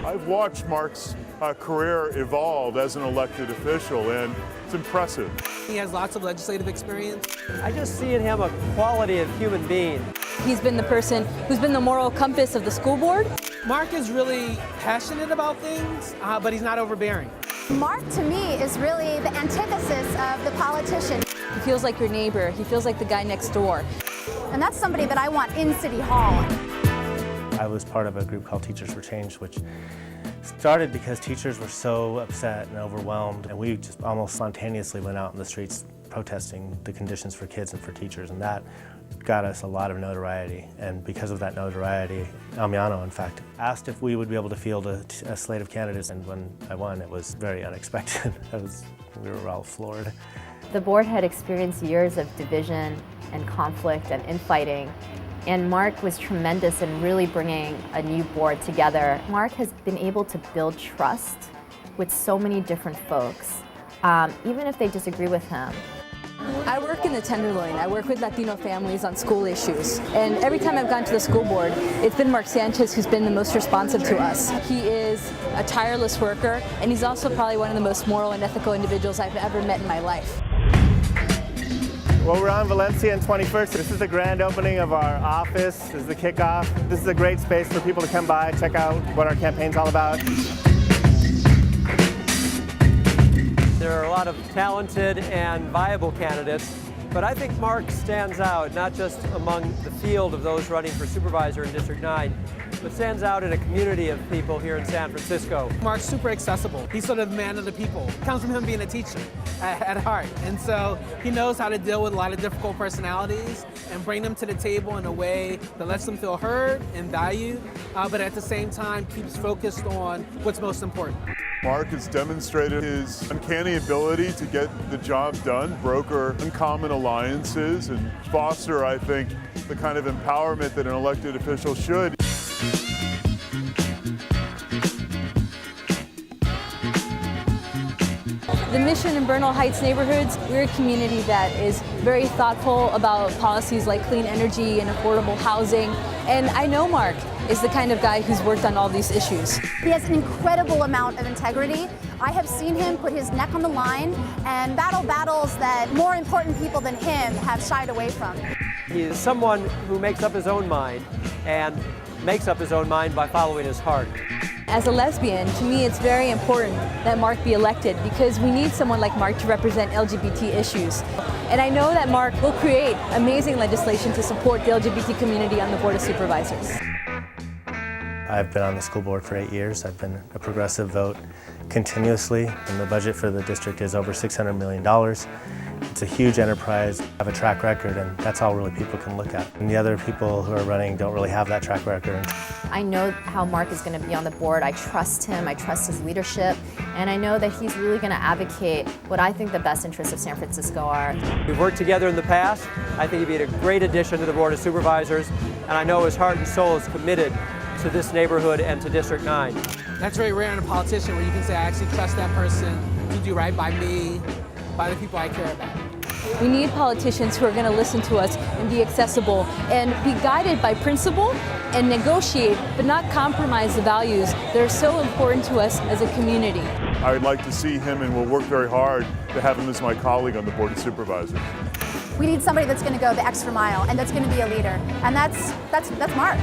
I've watched Mark's career evolve as an elected official, and it's impressive. He has lots of legislative experience. I just see in him a quality of human being. He's been the person who's been the moral compass of the school board. Mark is really passionate about things, but he's not overbearing. Mark, to me, is really the antithesis of the politician. He feels like your neighbor. He feels like the guy next door. And that's somebody that I want in City Hall. I was part of a group called Teachers for Change, which started because teachers were so upset and overwhelmed, and we just almost spontaneously went out in the streets protesting the conditions for kids and for teachers, and that got us a lot of notoriety. And because of that notoriety, Almiano, in fact, asked if we would be able to field a slate of candidates, and when I won, it was very unexpected. We were all floored. The board had experienced years of division and conflict and infighting, and Mark was tremendous in really bringing a new board together. Mark has been able to build trust with so many different folks, even if they disagree with him. I work in the Tenderloin. I work with Latino families on school issues. And every time I've gone to the school board, it's been Mark Sanchez who's been the most responsive to us. He is a tireless worker, and he's also probably one of the most moral and ethical individuals I've ever met in my life. Well, we're on Valencia and 21st. This is the grand opening of our office. This is the kickoff. This is a great space for people to come by, check out what our campaign's all about. There are a lot of talented and viable candidates, but I think Mark stands out, not just among the field of those running for supervisor in District 9, but stands out in a community of people here in San Francisco. Mark's super accessible. He's sort of the man of the people. It comes from him being a teacher at heart. And so he knows how to deal with a lot of difficult personalities and bring them to the table in a way that lets them feel heard and valued, but at the same time keeps focused on what's most important. Mark has demonstrated his uncanny ability to get the job done, broker uncommon alliances, and foster, I think, the kind of empowerment that an elected official should. The Mission and Bernal Heights neighborhoods, we're a community that is very thoughtful about policies like clean energy and affordable housing. And I know Mark is the kind of guy who's worked on all these issues. He has an incredible amount of integrity. I have seen him put his neck on the line and battle battles that more important people than him have shied away from. He is someone who makes up his own mind and makes up his own mind by following his heart. As a lesbian, to me it's very important that Mark be elected because we need someone like Mark to represent LGBT issues. And I know that Mark will create amazing legislation to support the LGBT community on the Board of Supervisors. I've been on the school board for 8 years. I've been a progressive vote continuously, and the budget for the district is over $600 million. It's a huge enterprise. I have a track record, and that's all really people can look at. And the other people who are running don't really have that track record. I know how Mark is going to be on the board. I trust him, I trust his leadership, and I know that he's really going to advocate what I think the best interests of San Francisco are. We've worked together in the past. I think he'd be a great addition to the Board of Supervisors, and I know his heart and soul is committed to this neighborhood and to District 9. That's very rare in a politician where you can say, I actually trust that person to do right by me, by the people I care about. We need politicians who are going to listen to us and be accessible and be guided by principle and negotiate, but not compromise the values that are so important to us as a community. I would like to see him, and we'll work very hard to have him as my colleague on the Board of Supervisors. We need somebody that's going to go the extra mile and that's going to be a leader. And that's Mark.